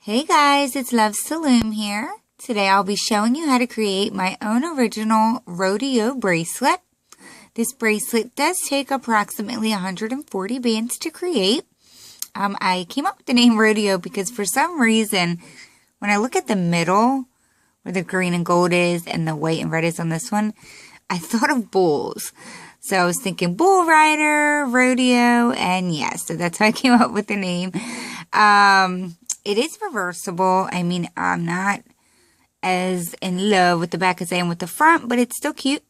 Hey guys, it's Loves to Loom here. Today I'll be showing you how to create my own original Rodeo bracelet. This bracelet does take approximately 140 bands to create. I came up with the name Rodeo because for some reason, when I look at the middle, where the green and gold is and the white and red is on this one, I thought of bulls. So I was thinking bull rider, rodeo, and yes, so that's how I came up with the name. It is reversible. I mean, I'm not as in love with the back as I am with the front, but it's still cute.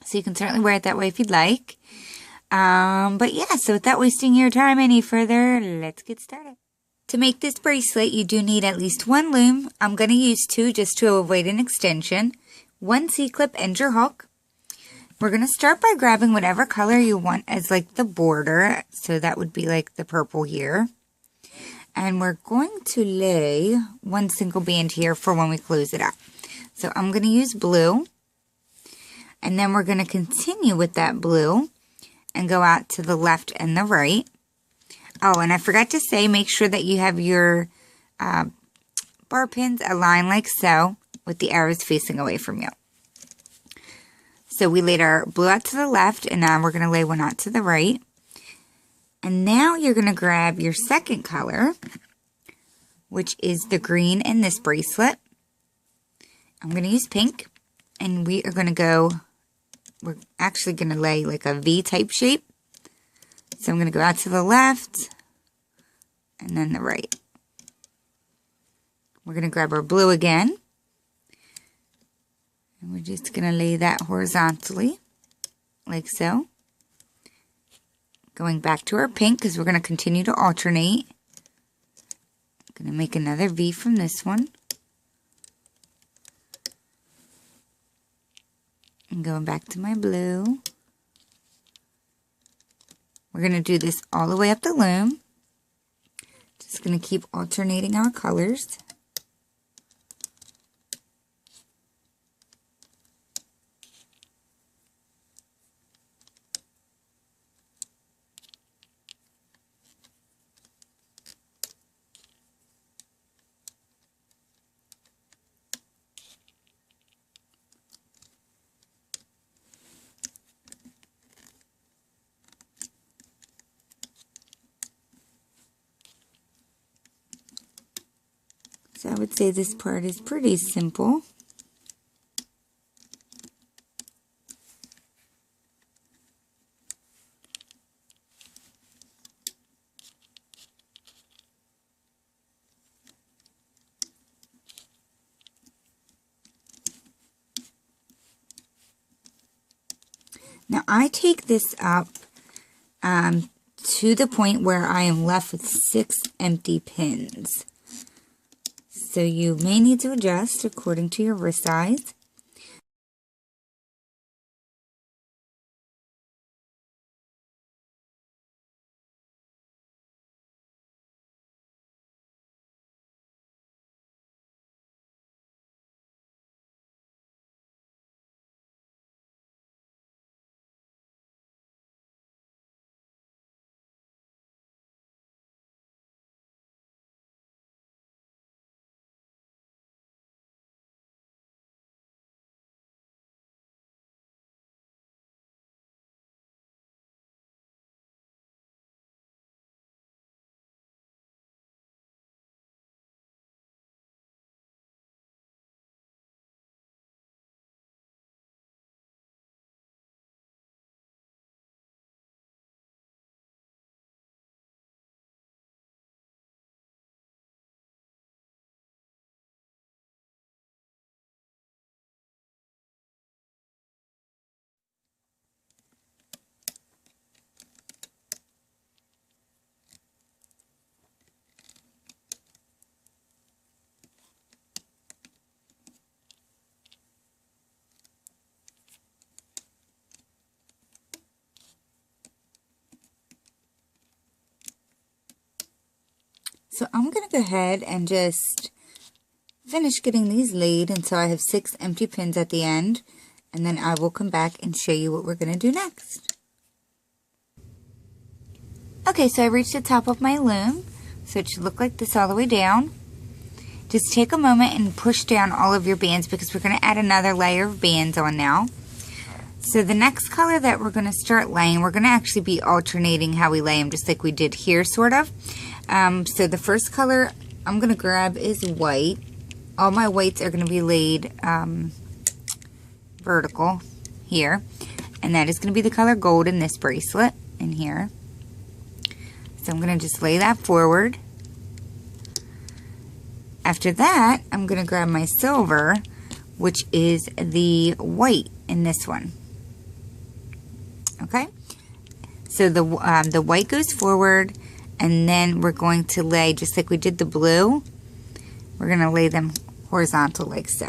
So you can certainly wear it that way if you'd like. But yeah, so without wasting your time any further, let's get started. To make this bracelet, you do need at least one loom. I'm going to use two just to avoid an extension. One C-clip and your hook. We're going to start by grabbing whatever color you want as like the border. So that would be like the purple here. And we're going to lay one single band here for when we close it up. So I'm going to use blue. And then we're going to continue with that blue and go out to the left and the right. Oh, and I forgot to say, make sure that you have your bar pins aligned like so with the arrows facing away from you. So we laid our blue out to the left, and now we're going to lay one out to the right. And now you're going to grab your second color, which is the green in this bracelet. I'm going to use pink, and we are going to go, we're actually going to lay like a V-type shape. So I'm going to go out to the left, and then the right. We're going to grab our blue again, and we're just going to lay that horizontally, like so. Going back to our pink because we're going to continue to alternate. I'm going to make another V from this one. And going back to my blue. We're going to do this all the way up the loom. Just going to keep alternating our colors. So I would say this part is pretty simple. Now I take this up to the point where I am left with 6 empty pins. So you may need to adjust according to your wrist size. So I'm going to go ahead and just finish getting these laid until I have 6 empty pins at the end. And then I will come back and show you what we're going to do next. Okay, so I reached the top of my loom. So it should look like this all the way down. just take a moment and push down all of your bands because we're going to add another layer of bands on now. So the next color that we're going to start laying, we're going to actually be alternating how we lay them, just like we did here, sort of. So the first color I'm going to grab is white. All my whites are going to be laid vertical here. And that is going to be the color gold in this bracelet in here. So I'm going to just lay that forward. After that, I'm going to grab my silver, which is the white in this one. Okay? So the white goes forward, and then we're going to lay, just like we did the blue, we're going to lay them horizontal like so.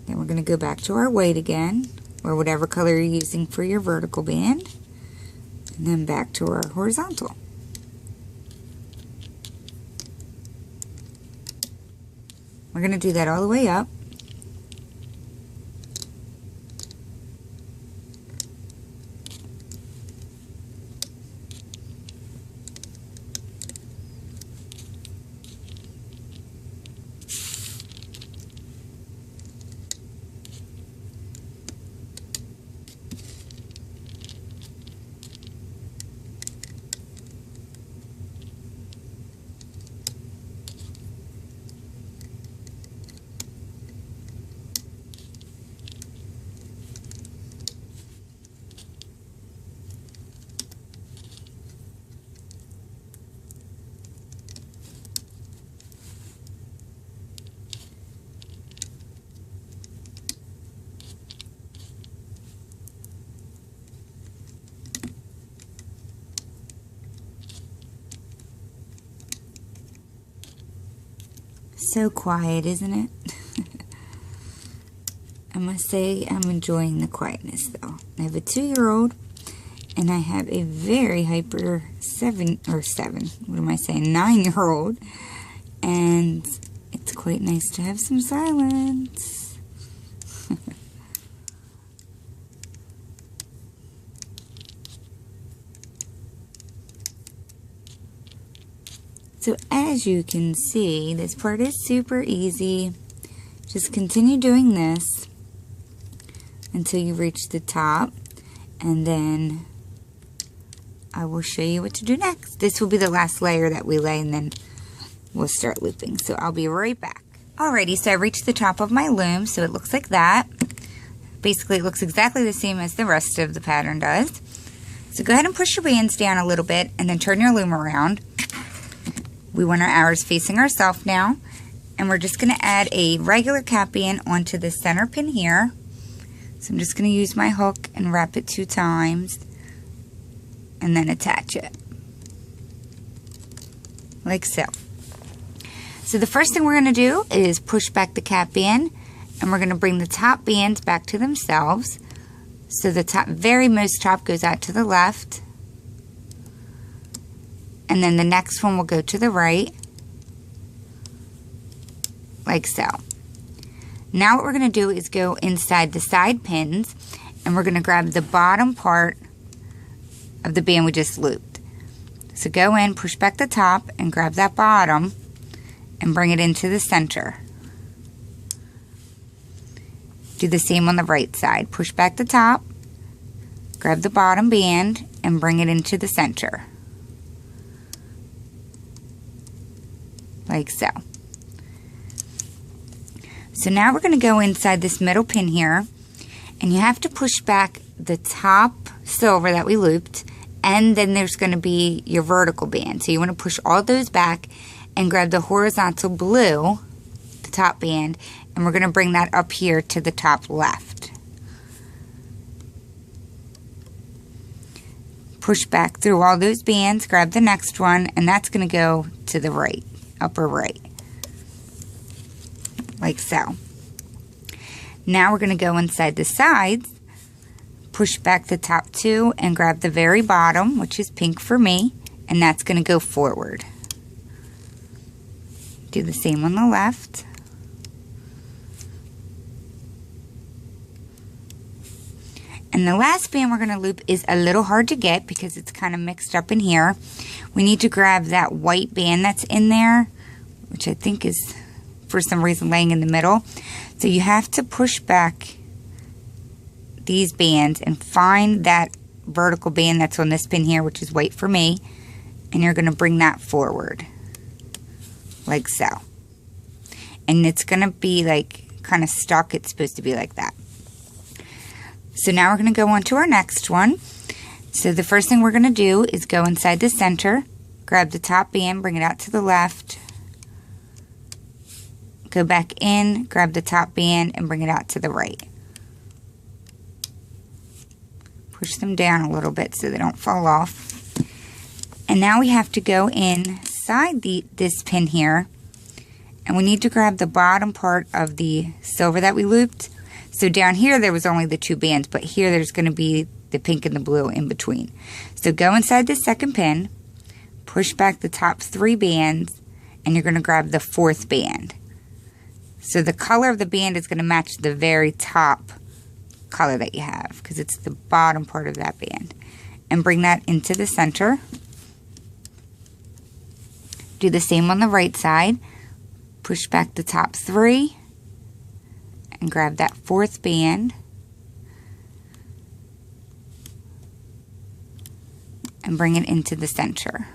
Then we're going to go back to our white again, or whatever color you're using for your vertical band, and then back to our horizontal. We're going to do that all the way up. So quiet, isn't it? I must say I'm enjoying the quietness though. I have a 2-year-old and I have a very hyper 9-year-old, and it's quite nice to have some silence. So as you can see, this part is super easy. Just continue doing this until you reach the top, and then I will show you what to do next. This will be the last layer that we lay, and then we'll start looping. So I'll be right back. Alrighty, so I reached the top of my loom, so it looks like that. Basically, it looks exactly the same as the rest of the pattern does. So go ahead and push your bands down a little bit, and then turn your loom around. We want our hours facing ourselves now, and we're just going to add a regular cap band onto the center pin here. So I'm just going to use my hook and wrap it 2 times and then attach it like so. So the first thing we're going to do is push back the cap band, and we're going to bring the top bands back to themselves. So the top, very most top goes out to the left, and then the next one will go to the right, like so. Now what we're going to do is go inside the side pins, and we're going to grab the bottom part of the band we just looped. So go in, push back the top, and grab that bottom, and bring it into the center. Do the same on the right side. Push back the top, grab the bottom band, and bring it into the center. Like so. So now we're going to go inside this middle pin here, and you have to push back the top silver that we looped, and then there's going to be your vertical band. So you want to push all those back and grab the horizontal blue, the top band, and we're going to bring that up here to the top left. Push back through all those bands, grab the next one, and that's going to go to the right, upper right, like so. Now we're going to go inside the sides, push back the top 2, and grab the very bottom, which is pink for me, and that's going to go forward. Do the same on the left. And the last band we're going to loop is a little hard to get because it's kind of mixed up in here. We need to grab that white band that's in there, which I think is for some reason laying in the middle. So you have to push back these bands and find that vertical band that's on this pin here, which is white for me, and you're going to bring that forward like so. And it's going to be like kind of stuck. It's supposed to be like that. So now we're going to go on to our next one. So the first thing we're going to do is go inside the center, grab the top band, bring it out to the left, go back in, grab the top band, and bring it out to the right. Push them down a little bit so they don't fall off. And now we have to go inside this pin here, and we need to grab the bottom part of the silver that we looped. So down here there was only the 2 bands, but here there's going to be the pink and the blue in between. So go inside the second pin, push back the top 3 bands, and you're going to grab the 4th band. So the color of the band is going to match the very top color that you have, because it's the bottom part of that band. And bring that into the center. Do the same on the right side. Push back the top 3 and grab that 4th band and bring it into the center.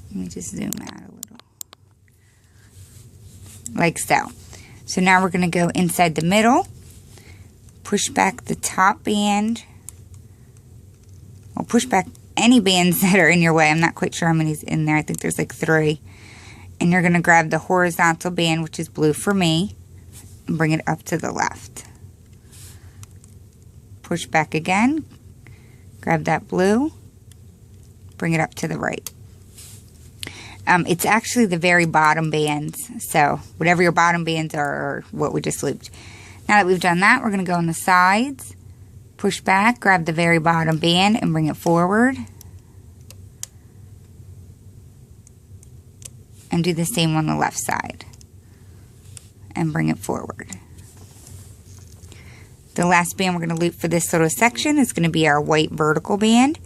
Let me just zoom out a little. Like so. So now we're going to go inside the middle, push back the top band, or push back any bands that are in your way. I'm not quite sure how many's in there. I think there's like 3. And you're going to grab the horizontal band, which is blue for me, and bring it up to the left. Push back again, grab that blue, bring it up to the right. It's actually the very bottom bands, so whatever your bottom bands are what we just looped. Now that we've done that, we're going to go on the sides, push back, grab the very bottom band and bring it forward. And do the same on the left side and bring it forward. The last band we're going to loop for this little section is going to be our white vertical band.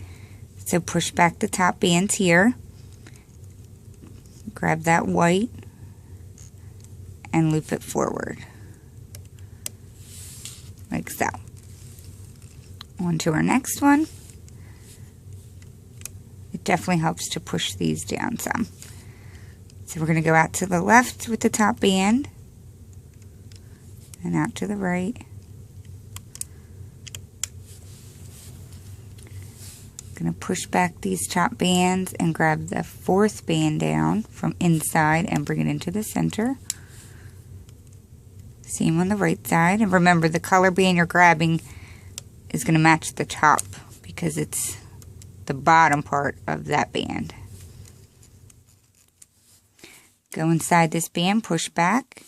So push back the top bands here. Grab that white and loop it forward. Like so. On to our next one. It definitely helps to push these down some. So we're going to go out to the left with the top band and out to the right. Going to push back these top bands and grab the 4th band down from inside and bring it into the center. Same on the right side. And remember, the color band you're grabbing is going to match the top because it's the bottom part of that band. Go inside this band, push back,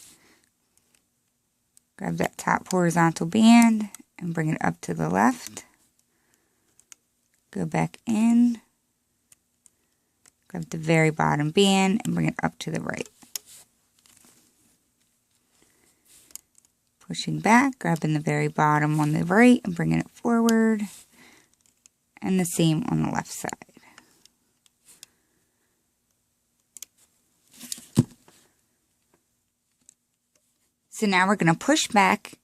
grab that top horizontal band and bring it up to the left. Go back in, grab the very bottom band and bring it up to the right. Pushing back, grabbing the very bottom on the right and bringing it forward, and the same on the left side. So now we're going to push back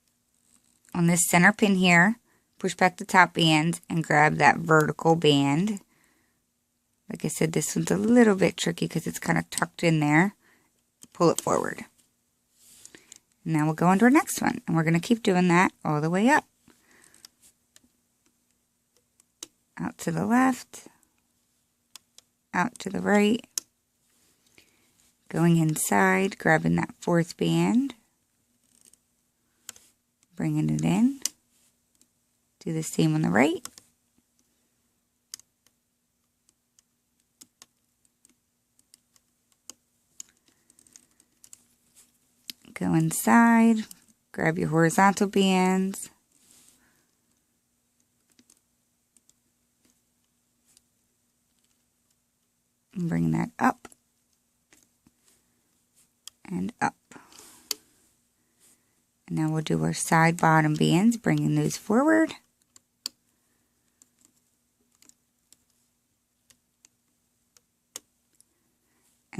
on this center pin here, push back the top band and grab that vertical band. Like I said, this one's a little bit tricky because it's kind of tucked in there. Pull it forward. Now we'll go on to our next one, and we're going to keep doing that all the way up. Out to the left, out to the right, going inside, grabbing that 4th band, bringing it in, do the same on the right, go inside, grab your horizontal bands, and bring that up and up. And now we'll do our side bottom bands, bringing those forward.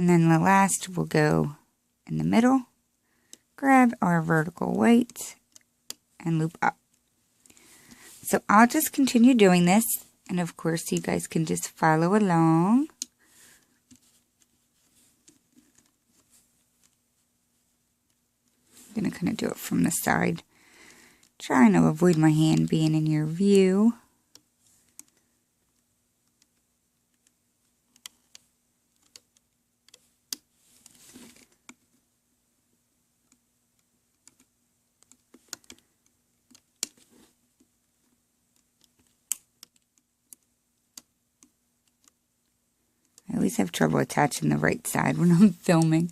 And then the last will go in the middle. Grab our vertical weight and loop up. So I'll just continue doing this, and of course you guys can just follow along. I'm going to kind of do it from the side, trying to avoid my hand being in your view. I always have trouble attaching the right side when I'm filming.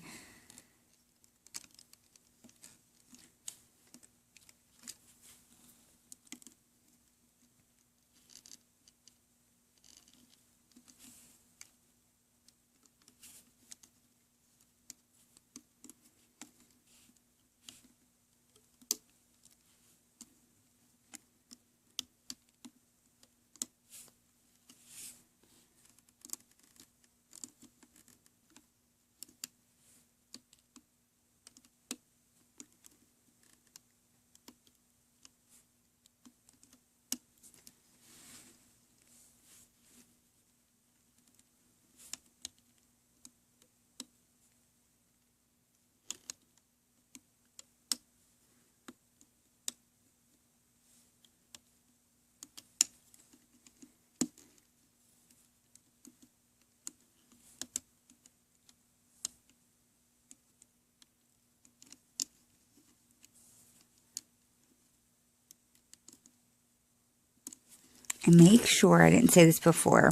And make sure, I didn't say this before,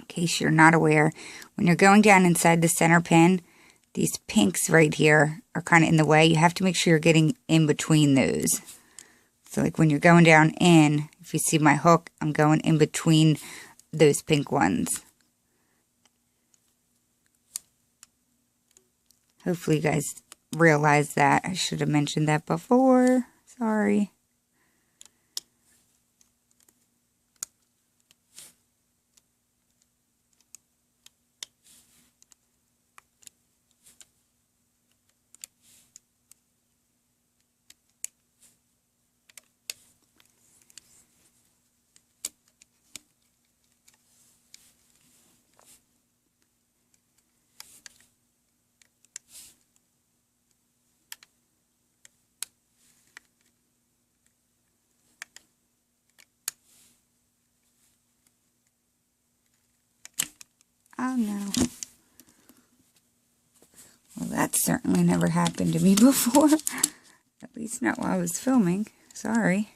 in case you're not aware, when you're going down inside the center pin, these pinks right here are kind of in the way. You have to make sure you're getting in between those. So like when you're going down in, if you see my hook, I'm going in between those pink ones. Hopefully you guys realize that. I should have mentioned that before. Sorry. Oh no. Well, that certainly never happened to me before. At least not while I was filming. Sorry.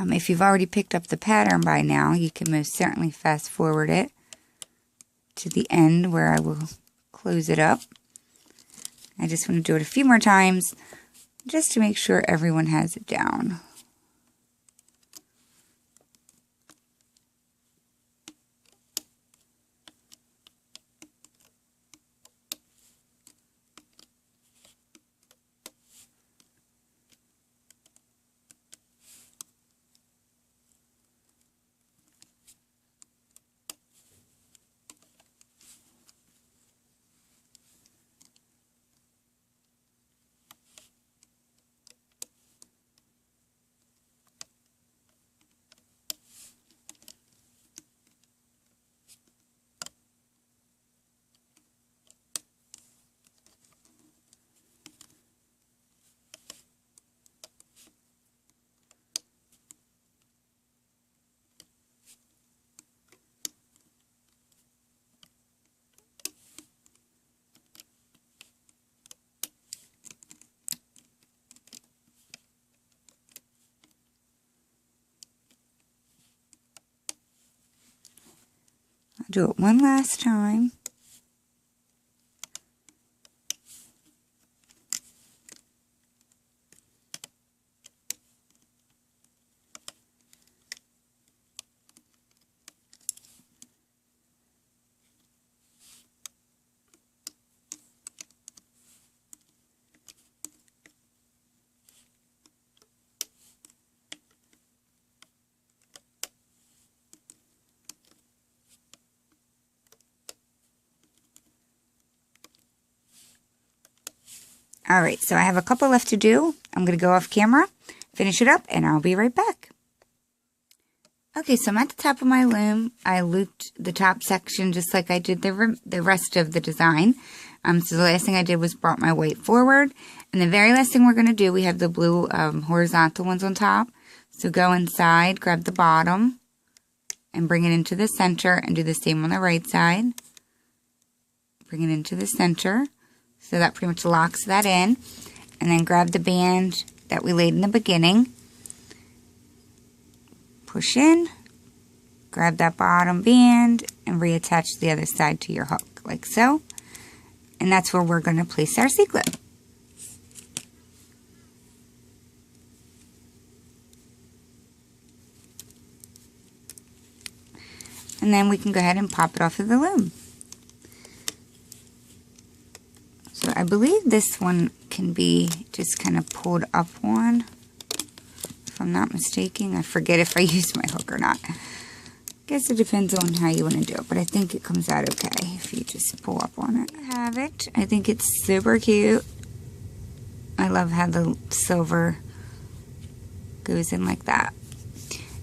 If you've already picked up the pattern by now, you can most certainly fast forward it to the end where I will close it up. I just want to do it a few more times just to make sure everyone has it down. I'll do it one last time. Alright, so I have a couple left to do. I'm going to go off camera, finish it up, and I'll be right back. Okay, so I'm at the top of my loom. I looped the top section just like I did the rest of the design. So the last thing I did was brought my white forward. And the very last thing we're going to do, we have the blue horizontal ones on top. So go inside, grab the bottom, and bring it into the center, and do the same on the right side. Bring it into the center. So that pretty much locks that in. And then grab the band that we laid in the beginning. Push in. Grab that bottom band and reattach the other side to your hook, like so. And that's where we're going to place our C-clip. And then we can go ahead and pop it off of the loom. So I believe this one can be just kind of pulled up one, if I'm not mistaken. I forget if I used my hook or not. Guess it depends on how you want to do it, but I think it comes out okay if you just pull up on it. I have it. I think it's super cute. I love how the silver goes in like that.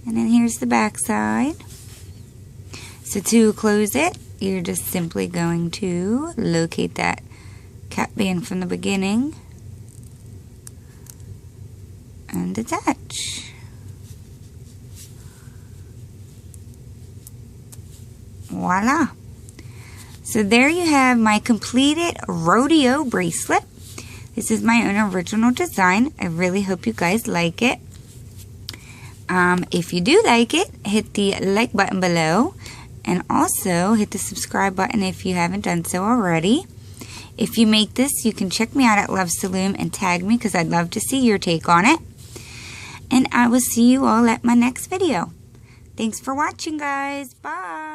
And then here's the back side. So to close it, you're just simply going to locate that cap band from the beginning and attach. Voila! So there you have my completed rodeo bracelet. This is my own original design. I really hope you guys like it. If you do like it, hit the like button below, and also hit the subscribe button if you haven't done so already. If you make this, you can check me out at Loves to Loom and tag me because I'd love to see your take on it. And I will see you all at my next video. Thanks for watching, guys. Bye.